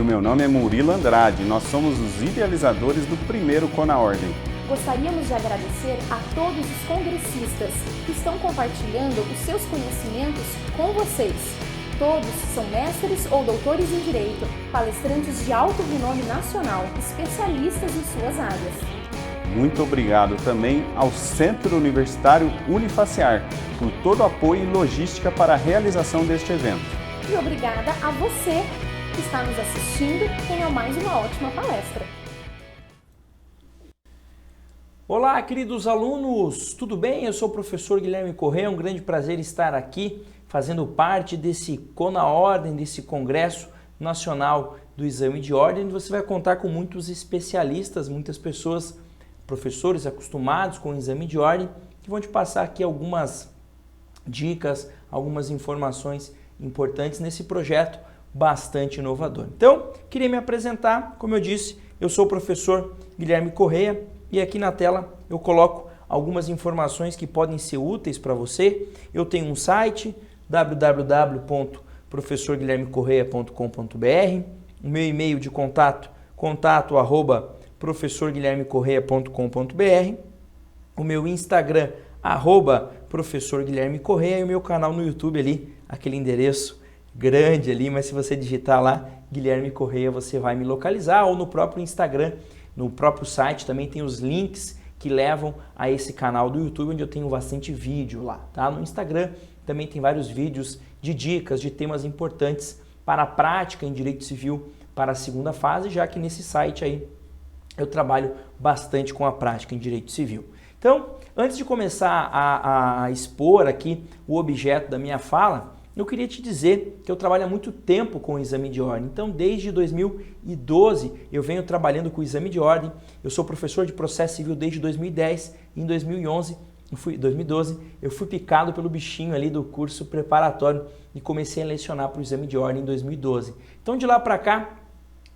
o meu nome é Murilo Andrade. Nós somos os idealizadores do primeiro CONA Ordem. Gostaríamos de agradecer a todos os congressistas que estão compartilhando os seus conhecimentos com vocês. Todos são mestres ou doutores em Direito, palestrantes de alto renome nacional, especialistas em suas áreas. Muito obrigado também ao Centro Universitário Unifaciar por todo o apoio e logística para a realização deste evento. E obrigada a você que está nos assistindo. Tenha mais uma ótima palestra. Olá, queridos alunos, tudo bem? Eu sou o professor Guilherme Correia, é um grande prazer estar aqui fazendo parte desse CONA Ordem, desse Congresso Nacional do Exame de Ordem. Você vai contar com muitos especialistas, muitas pessoas, professores acostumados com o exame de ordem, que vão te passar aqui algumas dicas, algumas informações importantes nesse projeto bastante inovador. Então, queria me apresentar, como eu disse, eu sou o professor Guilherme Correia e aqui na tela eu coloco algumas informações que podem ser úteis para você. Eu tenho um site, www.professorguilhermecorreia.com.br, o meu e-mail de contato@professorguilhermecorreia.com.br, o meu Instagram, @professorguilhermecorreia, e o meu canal no YouTube ali, aquele endereço grande ali, mas se você digitar lá Guilherme Correia, você vai me localizar, ou no próprio Instagram, no próprio site também tem os links que levam a esse canal do YouTube, onde eu tenho bastante vídeo lá, tá? No Instagram também tem vários vídeos de dicas, de temas importantes para a prática em Direito Civil para a segunda fase, já que nesse site aí eu trabalho bastante com a prática em Direito Civil. Então, antes de começar a expor aqui o objeto da minha fala, eu queria te dizer que eu trabalho há muito tempo com o exame de ordem. Então, desde 2012, eu venho trabalhando com o exame de ordem. Eu sou professor de processo civil desde 2010. Em 2012, eu fui picado pelo bichinho ali do curso preparatório e comecei a lecionar para o exame de ordem em 2012. Então, de lá para cá,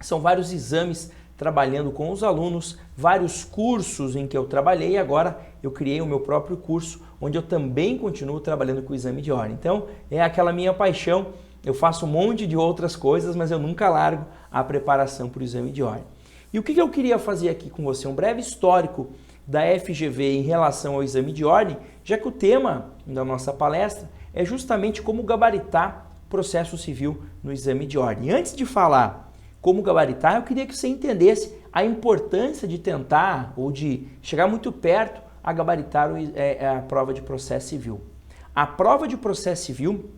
são vários exames trabalhando com os alunos, vários cursos em que eu trabalhei, e agora eu criei o meu próprio curso, onde eu também continuo trabalhando com o exame de ordem. Então, é aquela minha paixão, eu faço um monte de outras coisas, mas eu nunca largo a preparação para o exame de ordem. E o que eu queria fazer aqui com você? Um breve histórico da FGV em relação ao exame de ordem, já que o tema da nossa palestra é justamente como gabaritar processo civil no exame de ordem. Antes de falar como gabaritar, eu queria que você entendesse a importância de tentar ou de chegar muito perto a gabaritar a prova de processo civil. A prova de processo civil,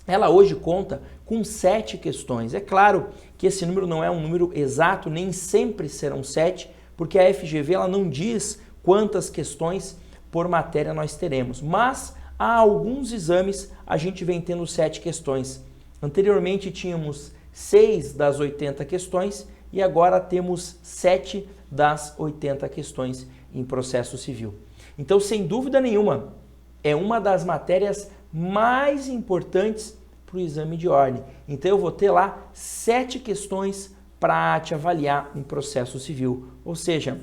ela hoje conta com 7 questões. É claro que esse número não é um número exato, nem sempre serão 7, porque a FGV ela não diz quantas questões por matéria nós teremos, mas há alguns exames a gente vem tendo 7 questões. Anteriormente tínhamos 6 das 80 questões e agora temos 7 das 80 questões em processo civil. Então, sem dúvida nenhuma, é uma das matérias mais importantes para o exame de ordem. Então, eu vou ter lá 7 questões para te avaliar em processo civil. Ou seja,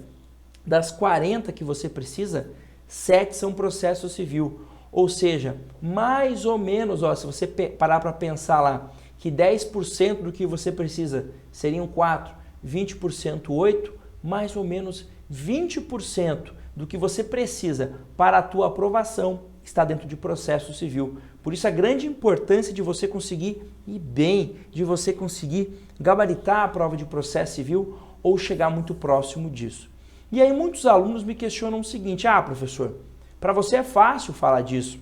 das 40 que você precisa, 7 são processo civil. Ou seja, mais ou menos, se você parar para pensar lá, que 10% do que você precisa seriam 4, 20% 8, mais ou menos 20% do que você precisa para a tua aprovação está dentro de processo civil. Por isso a grande importância de você conseguir ir bem, de você conseguir gabaritar a prova de processo civil ou chegar muito próximo disso. E aí muitos alunos me questionam o seguinte: professor, para você é fácil falar disso,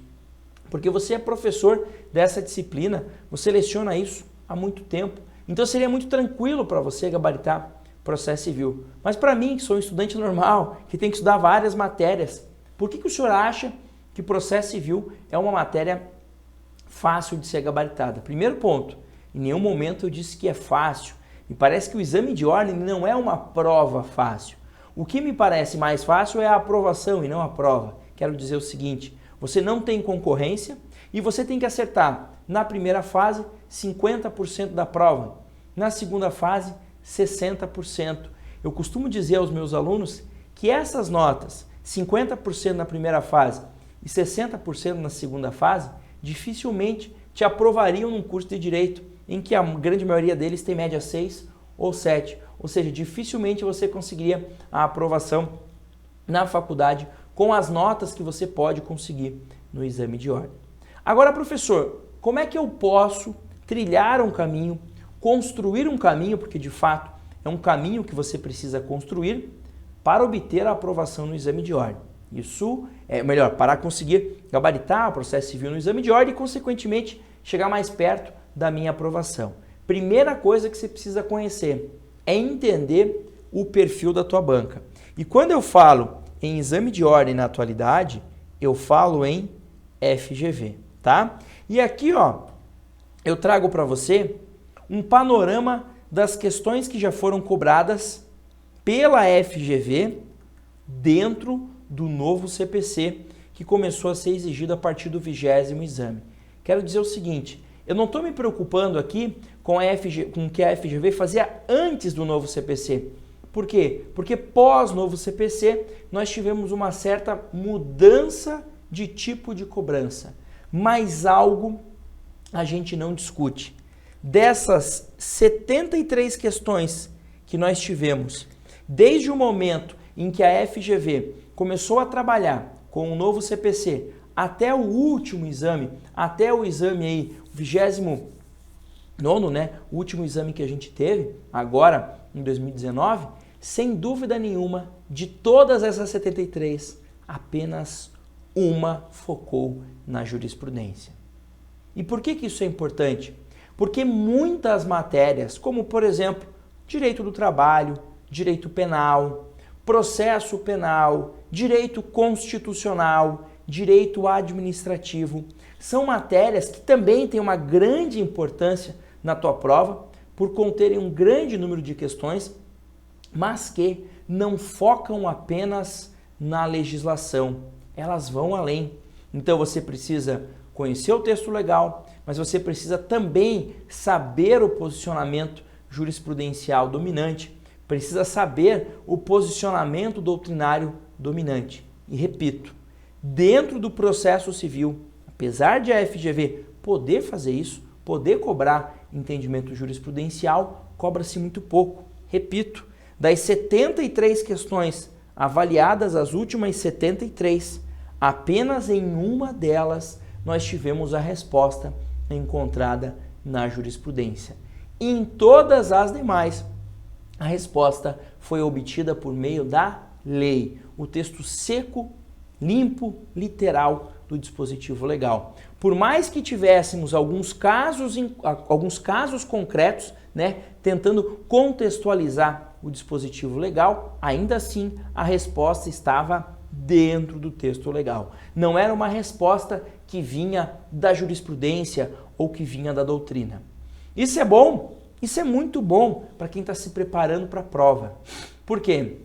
porque você é professor dessa disciplina, você leciona isso há muito tempo, então seria muito tranquilo para você gabaritar processo civil. Mas para mim, que sou um estudante normal, que tem que estudar várias matérias, por que o senhor acha que processo civil é uma matéria fácil de ser gabaritada? Primeiro ponto, em nenhum momento eu disse que é fácil. Me parece que o exame de ordem não é uma prova fácil. O que me parece mais fácil é a aprovação e não a prova. Quero dizer o seguinte: você não tem concorrência e você tem que acertar na primeira fase 50% da prova, na segunda fase 60%. Eu costumo dizer aos meus alunos que essas notas, 50% na primeira fase e 60% na segunda fase, dificilmente te aprovariam num curso de Direito em que a grande maioria deles tem média 6 ou 7. Ou seja, dificilmente você conseguiria a aprovação na faculdade com as notas que você pode conseguir no exame de ordem. Agora, professor, como é que eu posso trilhar um caminho, construir um caminho, porque de fato é um caminho que você precisa construir para obter a aprovação no exame de ordem? Isso é melhor, para conseguir gabaritar o processo civil no exame de ordem e, consequentemente, chegar mais perto da minha aprovação. Primeira coisa que você precisa conhecer é entender o perfil da tua banca. E quando eu falo em exame de ordem na atualidade, eu falo em FGV, tá? E aqui, ó, eu trago para você um panorama das questões que já foram cobradas pela FGV dentro do novo CPC, que começou a ser exigido a partir do 20º exame. Quero dizer o seguinte, eu não estou me preocupando aqui com o que a FGV fazia antes do novo CPC. Por quê? Porque pós-novo CPC, nós tivemos uma certa mudança de tipo de cobrança. Mas algo a gente não discute. Dessas 73 questões que nós tivemos, desde o momento em que a FGV começou a trabalhar com o novo CPC até o último exame, até o exame aí, o 29º, né? O último exame que a gente teve, agora em 2019, sem dúvida nenhuma, de todas essas 73, apenas uma focou na jurisprudência. E por que isso é importante? Porque muitas matérias, como por exemplo, direito do trabalho, direito penal, processo penal, direito constitucional, direito administrativo, são matérias que também têm uma grande importância na tua prova, por conterem um grande número de questões, mas que não focam apenas na legislação, elas vão além. Então você precisa conhecer o texto legal, mas você precisa também saber o posicionamento jurisprudencial dominante, precisa saber o posicionamento doutrinário dominante. E repito, dentro do processo civil, apesar de a FGV poder fazer isso, poder cobrar entendimento jurisprudencial, cobra-se muito pouco. Repito, das 73 questões avaliadas, as últimas 73, apenas em uma delas nós tivemos a resposta encontrada na jurisprudência. E em todas as demais, a resposta foi obtida por meio da lei, o texto seco, limpo, literal do dispositivo legal. Por mais que tivéssemos alguns casos concretos, né, tentando contextualizar o dispositivo legal, ainda assim a resposta estava dentro do texto legal. Não era uma resposta que vinha da jurisprudência ou que vinha da doutrina. Isso é bom, isso é muito bom para quem está se preparando para a prova. Por quê?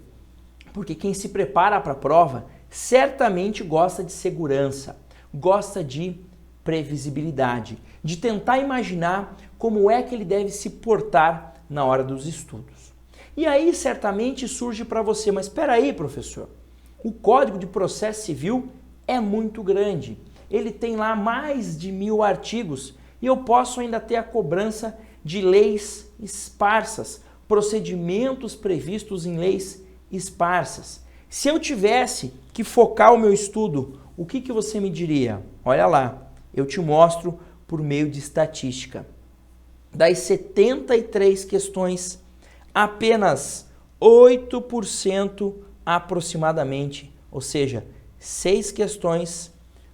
Porque quem se prepara para a prova certamente gosta de segurança, gosta de previsibilidade, de tentar imaginar como é que ele deve se portar na hora dos estudos. E aí certamente surge para você, mas espera aí, professor, o Código de Processo Civil é muito grande, ele tem lá mais de 1000 artigos e eu posso ainda ter a cobrança de leis esparsas, procedimentos previstos em leis esparsas. Se eu tivesse que focar o meu estudo, o que você me diria? Olha lá, eu te mostro por meio de estatística. Das 73 questões, apenas 8% aproximadamente, ou seja, 6 questões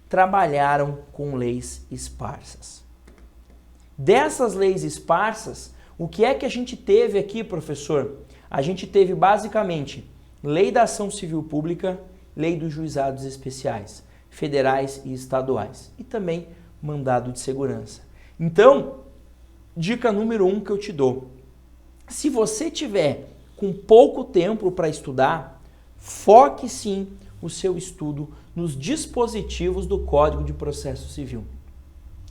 trabalharam com leis esparsas. Dessas leis esparsas, o que é que a gente teve aqui, professor? A gente teve basicamente Lei da Ação Civil Pública, Lei dos Juizados Especiais, federais e estaduais, e também mandado de segurança. Então, dica número 1 que eu te dou. Se você tiver com pouco tempo para estudar, foque sim o seu estudo nos dispositivos do Código de Processo Civil.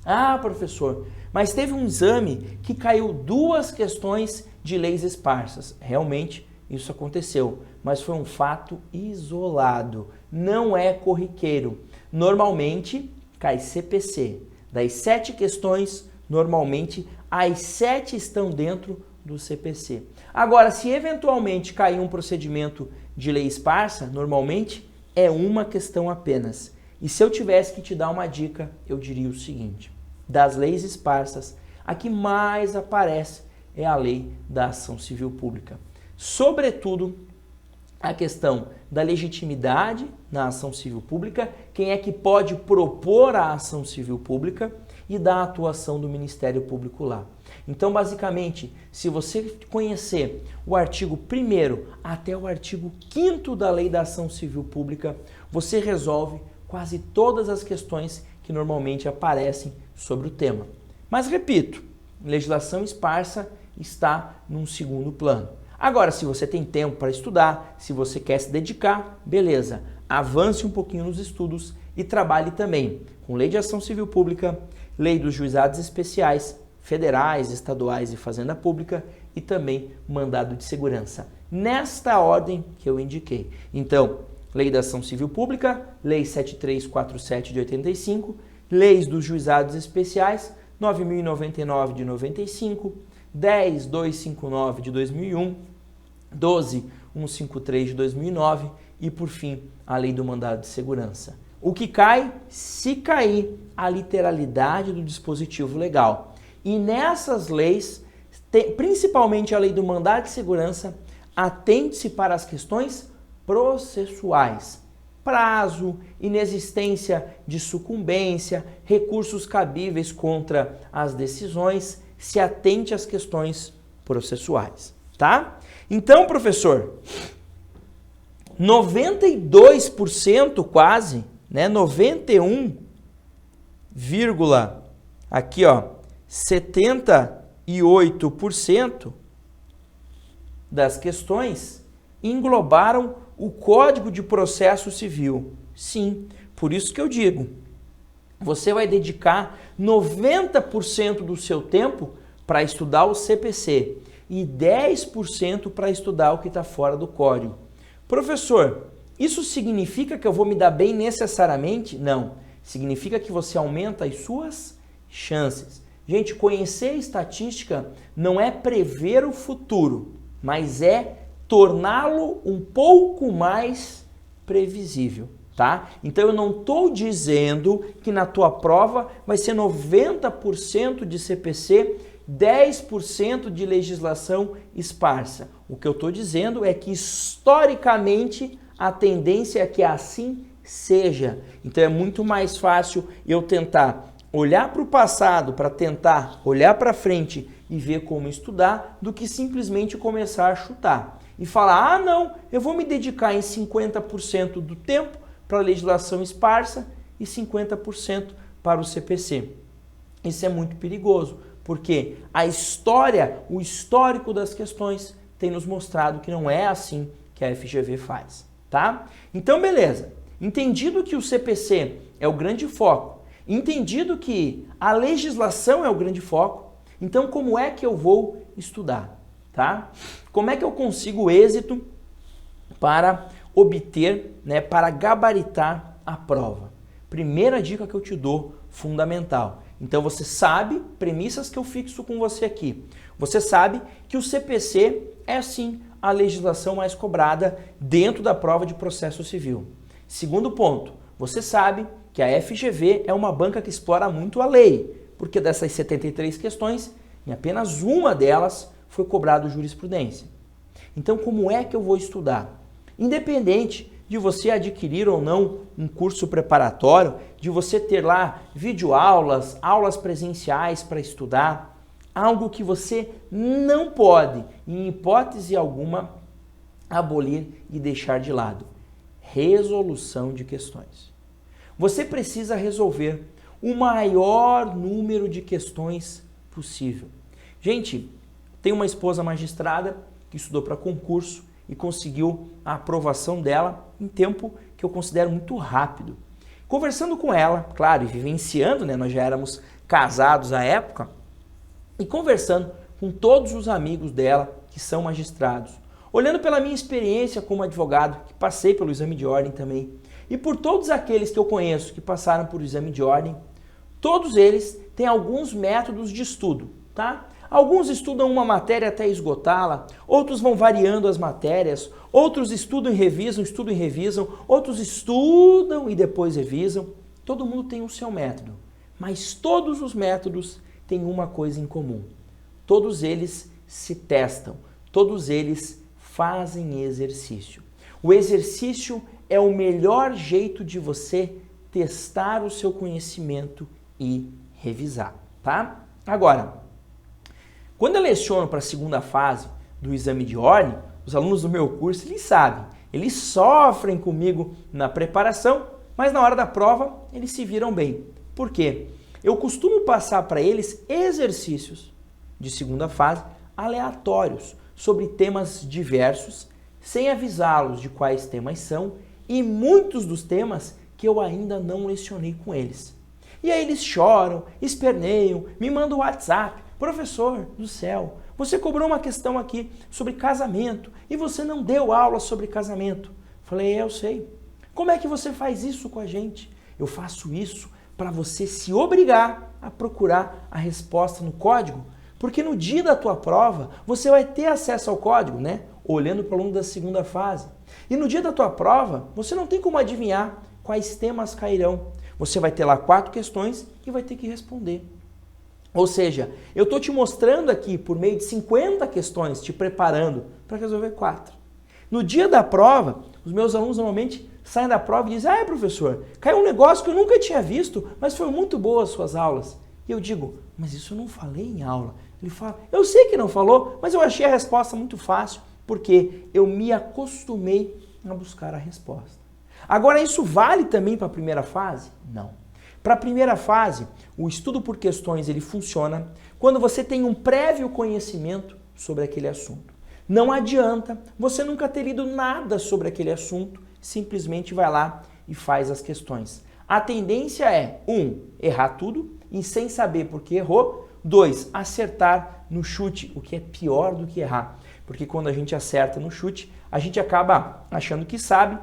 Ah, professor, mas teve um exame que caiu 2 questões de leis esparsas. Realmente, isso aconteceu, mas foi um fato isolado, não é corriqueiro. Normalmente, cai CPC. Das 7 questões, normalmente, as 7 estão dentro do CPC. Agora, se eventualmente cair um procedimento de lei esparsa, normalmente é uma questão apenas. E se eu tivesse que te dar uma dica, eu diria o seguinte: das leis esparsas, a que mais aparece é a lei da ação civil pública. Sobretudo, a questão da legitimidade na ação civil pública, quem é que pode propor a ação civil pública e da atuação do Ministério Público lá. Então, basicamente, se você conhecer o artigo 1º até o artigo 5º da Lei da Ação Civil Pública, você resolve quase todas as questões que normalmente aparecem sobre o tema. Mas, repito, legislação esparsa está num segundo plano. Agora, se você tem tempo para estudar, se você quer se dedicar, beleza, avance um pouquinho nos estudos e trabalhe também com Lei de Ação Civil Pública, Lei dos Juizados Especiais, Federais, Estaduais e Fazenda Pública e também Mandado de Segurança, nesta ordem que eu indiquei. Então, Lei da Ação Civil Pública, Lei 7347 de 85, Leis dos Juizados Especiais, 9.099 de 95, 10.259 de 2001, 12.153 de 2009 e, por fim, a Lei do Mandado de Segurança. O que cai? Se cair a literalidade do dispositivo legal. E nessas leis, principalmente a Lei do Mandado de Segurança, atente-se para as questões processuais. Prazo, inexistência de sucumbência, recursos cabíveis contra as decisões, se atente às questões processuais, tá? Então, professor, 92% quase, né, 91, aqui ó, 78% das questões englobaram o Código de Processo Civil. Sim, por isso que eu digo, você vai dedicar 90% do seu tempo para estudar o CPC e 10% para estudar o que está fora do código. Professor, isso significa que eu vou me dar bem necessariamente? Não. Significa que você aumenta as suas chances. Gente, conhecer estatística não é prever o futuro, mas é torná-lo um pouco mais previsível, tá? Então eu não estou dizendo que na tua prova vai ser 90% de CPC, 10% de legislação esparsa. O que eu estou dizendo é que historicamente a tendência é que assim seja. Então é muito mais fácil eu tentar olhar para o passado, para tentar olhar para frente e ver como estudar, do que simplesmente começar a chutar e falar, ah não, eu vou me dedicar em 50% do tempo para a legislação esparsa e 50% para o CPC. Isso é muito perigoso, porque a história, o histórico das questões tem nos mostrado que não é assim que a FGV faz, tá? Então, beleza. Entendido que o CPC é o grande foco, entendido que a legislação é o grande foco, então como é que eu vou estudar, tá? Como é que eu consigo êxito para obter, né, para gabaritar a prova? Primeira dica que eu te dou, fundamental. Então você sabe, premissas que eu fixo com você aqui. Você sabe que o CPC é sim a legislação mais cobrada dentro da prova de processo civil. Segundo ponto, você sabe que a FGV é uma banca que explora muito a lei, porque dessas 73 questões, em apenas uma delas foi cobrado jurisprudência. Então, como é que eu vou estudar? Independente de você adquirir ou não um curso preparatório, de você ter lá videoaulas, aulas presenciais para estudar, algo que você não pode, em hipótese alguma, abolir e deixar de lado. Resolução de questões. Você precisa resolver o maior número de questões possível. Gente, tem uma esposa magistrada que estudou para concurso e conseguiu a aprovação dela em tempo que eu considero muito rápido. Conversando com ela, claro, e vivenciando, né, nós já éramos casados à época, e conversando com todos os amigos dela que são magistrados, olhando pela minha experiência como advogado, que passei pelo exame de ordem também, e por todos aqueles que eu conheço que passaram por exame de ordem, todos eles têm alguns métodos de estudo, tá? Alguns estudam uma matéria até esgotá-la, outros vão variando as matérias, outros estudam e revisam, outros estudam e depois revisam. Todo mundo tem o seu método, mas todos os métodos têm uma coisa em comum. Todos eles se testam, todos eles fazem exercício. O exercício é o melhor jeito de você testar o seu conhecimento e revisar, tá? Agora, quando eu leciono para a segunda fase do exame de ordem, os alunos do meu curso, eles sabem, eles sofrem comigo na preparação, mas na hora da prova eles se viram bem. Por quê? Eu costumo passar para eles exercícios de segunda fase aleatórios sobre temas diversos, sem avisá-los de quais temas são e muitos dos temas que eu ainda não lecionei com eles. E aí eles choram, esperneiam, me mandam WhatsApp. Professor do céu, você cobrou uma questão aqui sobre casamento e você não deu aula sobre casamento. Falei, eu sei. Como é que você faz isso com a gente? Eu faço isso para você se obrigar a procurar a resposta no código, porque no dia da tua prova você vai ter acesso ao código, né? Olhando para o aluno da segunda fase. E no dia da tua prova você não tem como adivinhar quais temas cairão. Você vai ter lá 4 questões e vai ter que responder. Ou seja, eu estou te mostrando aqui por meio de 50 questões, te preparando para resolver 4. No dia da prova, os meus alunos normalmente saem da prova e dizem, professor, caiu um negócio que eu nunca tinha visto, mas foi muito boa as suas aulas. E eu digo, mas isso eu não falei em aula. Ele fala, eu sei que não falou, mas eu achei a resposta muito fácil, porque eu me acostumei a buscar a resposta. Agora, isso vale também para a primeira fase? Não. Para a primeira fase, o estudo por questões ele funciona quando você tem um prévio conhecimento sobre aquele assunto. Não adianta você nunca ter lido nada sobre aquele assunto, simplesmente vai lá e faz as questões. A tendência é, 1, errar tudo e sem saber por que errou. 2, acertar no chute, o que é pior do que errar. Porque quando a gente acerta no chute, a gente acaba achando que sabe,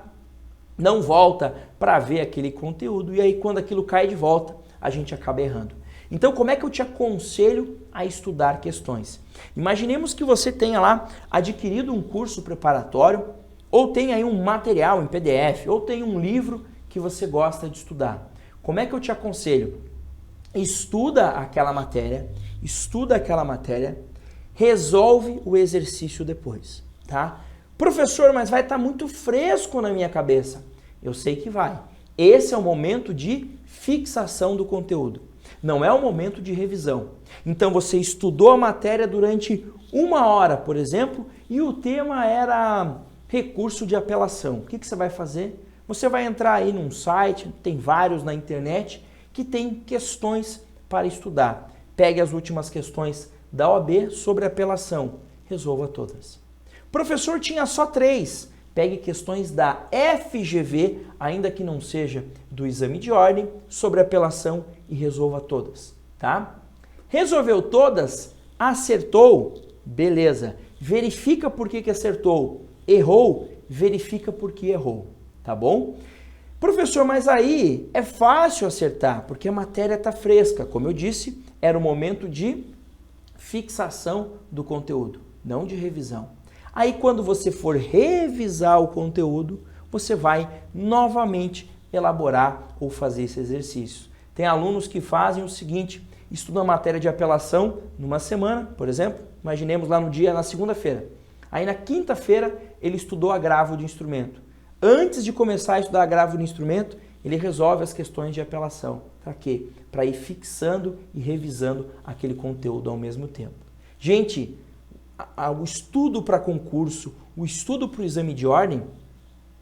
não volta para ver aquele conteúdo e aí quando aquilo cai de volta, a gente acaba errando. Então, como é que eu te aconselho a estudar questões? Imaginemos que você tenha lá adquirido um curso preparatório ou tenha aí um material em PDF ou tenha um livro que você gosta de estudar. Como é que eu te aconselho? Estuda aquela matéria, resolve o exercício depois, tá? Professor, mas vai estar muito fresco na minha cabeça. Eu sei que vai. Esse é o momento de fixação do conteúdo. Não é o momento de revisão. Então você estudou a matéria durante 1 hora, por exemplo, e o tema era recurso de apelação. O que você vai fazer? Você vai entrar aí num site, tem vários na internet, que tem questões para estudar. Pegue as últimas questões da OAB sobre apelação. Resolva todas. Professor, tinha só 3. Pegue questões da FGV, ainda que não seja do exame de ordem, sobre apelação e resolva todas, tá? Resolveu todas? Acertou? Beleza. Verifica por que acertou. Errou? Verifica por que errou, tá bom? Professor, mas aí é fácil acertar, porque a matéria está fresca. Como eu disse, era o momento de fixação do conteúdo, não de revisão. Aí quando você for revisar o conteúdo, você vai novamente elaborar ou fazer esse exercício. Tem alunos que fazem o seguinte, estudam a matéria de apelação numa semana, por exemplo, imaginemos lá na segunda-feira. Aí na quinta-feira ele estudou agravo de instrumento. Antes de começar a estudar agravo de instrumento, ele resolve as questões de apelação. Para quê? Para ir fixando e revisando aquele conteúdo ao mesmo tempo. Gente, o estudo para concurso, o estudo para o exame de ordem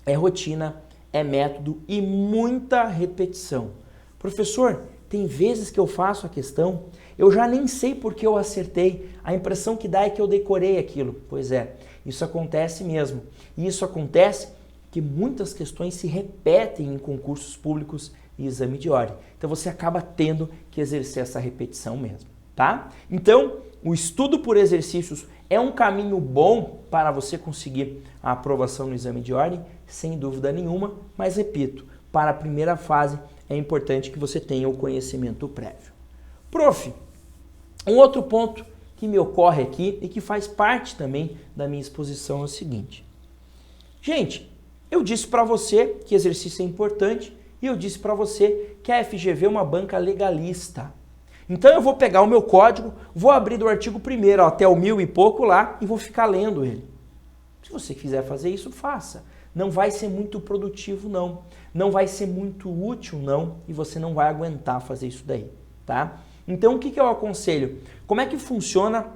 é rotina, é método e muita repetição. Professor, tem vezes que eu faço a questão, eu já nem sei porque eu acertei, a impressão que dá é que eu decorei aquilo. Pois é, isso acontece mesmo. E isso acontece que muitas questões se repetem em concursos públicos e exame de ordem. Então você acaba tendo que exercer essa repetição mesmo, tá? Então, o estudo por exercícios é um caminho bom para você conseguir a aprovação no exame de ordem, sem dúvida nenhuma, mas repito, para a primeira fase é importante que você tenha o conhecimento prévio. Prof, um outro ponto que me ocorre aqui e que faz parte também da minha exposição é o seguinte. Gente, eu disse para você que exercício é importante e eu disse para você que a FGV é uma banca legalista. Então eu vou pegar o meu código, vou abrir do artigo 1º até o 1000 e pouco lá e vou ficar lendo ele. Se você quiser fazer isso, faça. Não vai ser muito produtivo, não. Não vai ser muito útil, não. E você não vai aguentar fazer isso daí, tá? Então, o que eu aconselho? Como é que funciona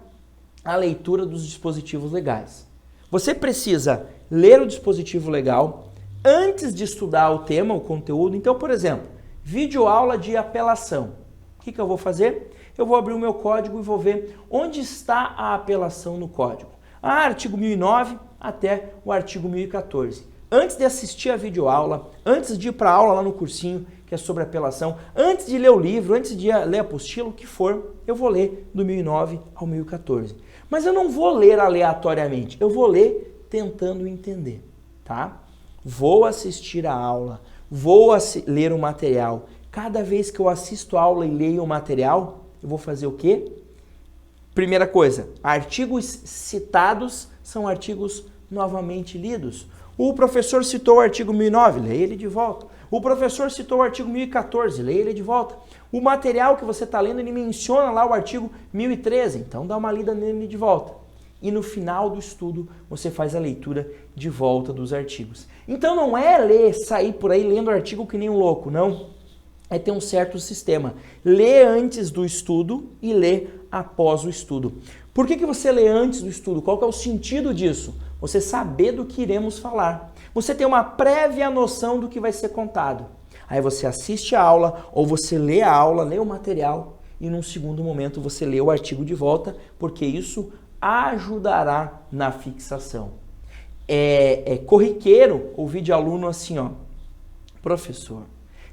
a leitura dos dispositivos legais? Você precisa ler o dispositivo legal antes de estudar o tema, o conteúdo. Então, por exemplo, videoaula de apelação. O que eu vou fazer? Eu vou abrir o meu código e vou ver onde está a apelação no código. Artigo 1009 até o artigo 1014. Antes de assistir a videoaula, antes de ir para a aula lá no cursinho, que é sobre apelação, antes de ler o livro, antes de ler a apostila, o que for, eu vou ler do 1009 ao 1014. Mas eu não vou ler aleatoriamente, eu vou ler tentando entender, tá? Vou assistir a aula, vou ler o material. Cada vez que eu assisto a aula e leio o material, eu vou fazer o quê? Primeira coisa, artigos citados são artigos novamente lidos. O professor citou o artigo 1009, leia ele de volta. O professor citou o artigo 1014, leia ele de volta. O material que você está lendo, ele menciona lá o artigo 1013, então dá uma lida nele de volta. E no final do estudo, você faz a leitura de volta dos artigos. Então não é sair por aí lendo artigo que nem um louco, não. É ter um certo sistema. Lê antes do estudo e lê após o estudo. Por que você lê antes do estudo? Qual que é o sentido disso? Você saber do que iremos falar. Você tem uma prévia noção do que vai ser contado. Aí você assiste a aula, ou você lê a aula, lê o material, e num segundo momento você lê o artigo de volta, porque isso ajudará na fixação. É corriqueiro ouvir de aluno assim, ó, professor,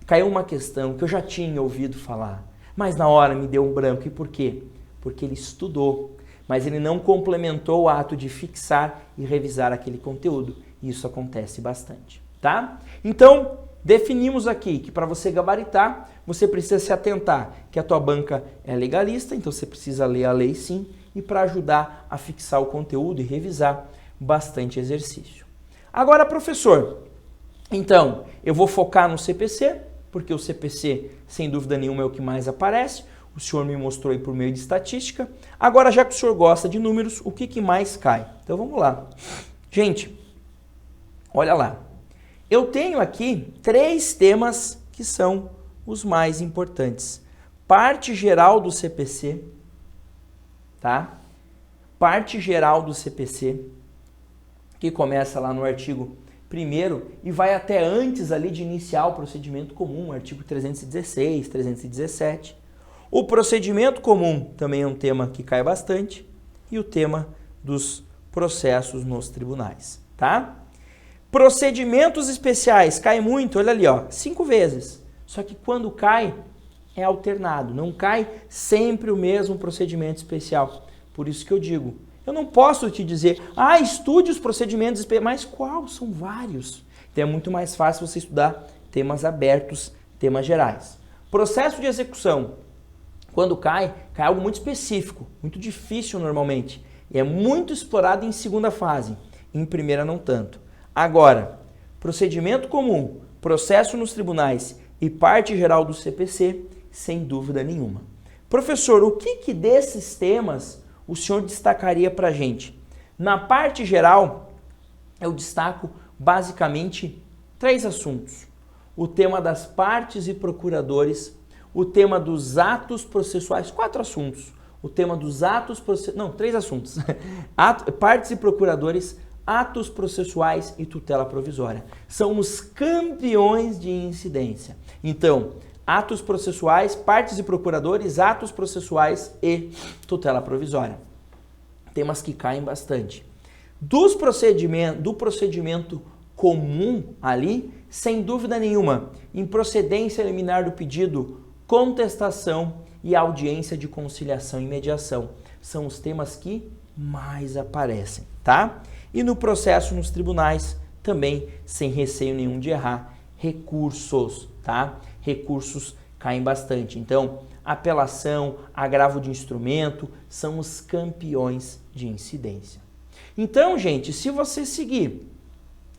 caiu uma questão que eu já tinha ouvido falar, mas na hora me deu um branco. E por quê? Porque ele estudou, mas ele não complementou o ato de fixar e revisar aquele conteúdo. E isso acontece bastante, tá? Então, definimos aqui que para você gabaritar, você precisa se atentar que a tua banca é legalista, então você precisa ler a lei sim, e para ajudar a fixar o conteúdo e revisar, bastante exercício. Agora, professor, então, eu vou focar no CPC, porque o CPC, sem dúvida nenhuma, é o que mais aparece. O senhor me mostrou aí por meio de estatística. Agora, já que o senhor gosta de números, o que mais cai? Então, vamos lá. Gente, olha lá. Eu tenho aqui 3 temas que são os mais importantes. Parte geral do CPC, tá? Parte geral do CPC, que começa lá no artigo 1º e vai até antes ali de iniciar o procedimento comum, artigo 316, 317. O procedimento comum também é um tema que cai bastante, e o tema dos processos nos tribunais, tá? Procedimentos especiais, cai muito, olha ali, ó, 5 vezes. Só que quando cai, é alternado, não cai sempre o mesmo procedimento especial. Por isso que eu digo, eu não posso te dizer, estude os procedimentos especiais, mas qual? São vários. Então é muito mais fácil você estudar temas abertos, temas gerais. Processo de execução. Quando cai algo muito específico, muito difícil normalmente. E é muito explorado em segunda fase, em primeira não tanto. Agora, procedimento comum, processo nos tribunais e parte geral do CPC, sem dúvida nenhuma. Professor, o que desses temas o senhor destacaria para a gente? Na parte geral, eu destaco basicamente 3 assuntos. O tema das partes e procuradores, o tema dos atos processuais, 4 assuntos. O tema dos atos processuais, não, 3 assuntos. Partes e procuradores, atos processuais e tutela provisória. São os campeões de incidência. Então, atos processuais, partes e procuradores, atos processuais e tutela provisória. Temas que caem bastante. Do procedimento comum ali, sem dúvida nenhuma, improcedência liminar do pedido, contestação e audiência de conciliação e mediação. São os temas que mais aparecem, tá? E no processo nos tribunais, também sem receio nenhum de errar, recursos, tá? Recursos caem bastante. Então, apelação, agravo de instrumento, são os campeões de incidência. Então, gente, se você seguir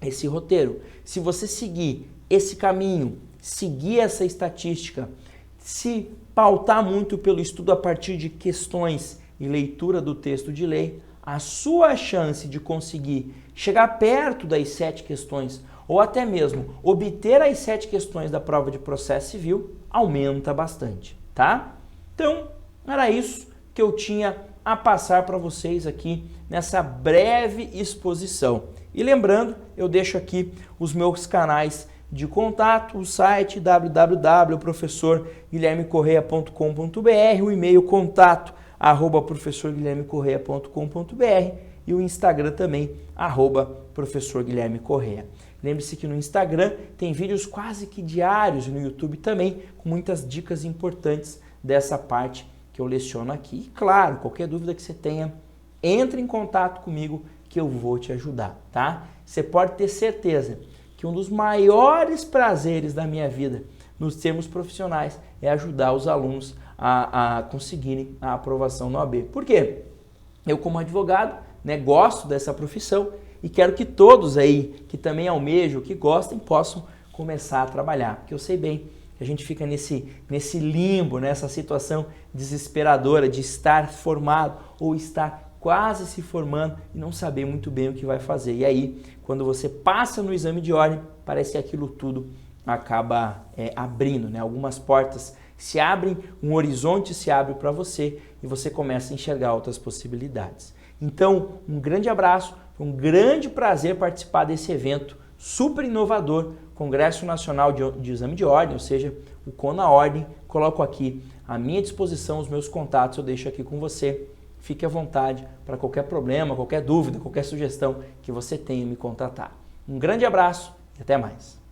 esse roteiro, se você seguir esse caminho, seguir essa estatística, se pautar muito pelo estudo a partir de questões e leitura do texto de lei, a sua chance de conseguir chegar perto das 7 questões ou até mesmo obter as 7 questões da prova de processo civil aumenta bastante, tá? Então, era isso que eu tinha a passar para vocês aqui nessa breve exposição. E lembrando, eu deixo aqui os meus canais de contato, o site www.professorguilhermecorreia.com.br, o e-mail contato@professorguilhermecorreia.com.br e o Instagram também, @professorguilhermecorreia. Lembre-se que no Instagram tem vídeos quase que diários, no YouTube também, com muitas dicas importantes dessa parte que eu leciono aqui. E claro, qualquer dúvida que você tenha, entre em contato comigo que eu vou te ajudar, tá? Você pode ter certeza que um dos maiores prazeres da minha vida nos termos profissionais é ajudar os alunos a conseguirem a aprovação no OAB. Por quê? Eu, como advogado, né, gosto dessa profissão e quero que todos aí que também almejam, que gostem, possam começar a trabalhar. Porque eu sei bem que a gente fica nesse limbo, nessa situação desesperadora de estar formado ou estar quase se formando e não saber muito bem o que vai fazer. E aí, quando você passa no exame de ordem, parece que aquilo tudo acaba abrindo, né? Algumas portas se abrem, um horizonte se abre para você e você começa a enxergar outras possibilidades. Então, um grande abraço, foi um grande prazer participar desse evento super inovador, Congresso Nacional de Exame de Ordem, ou seja, o CONAOrdem. Coloco aqui à minha disposição os meus contatos, eu deixo aqui com você. Fique à vontade para qualquer problema, qualquer dúvida, qualquer sugestão que você tenha me contatar. Um grande abraço e até mais.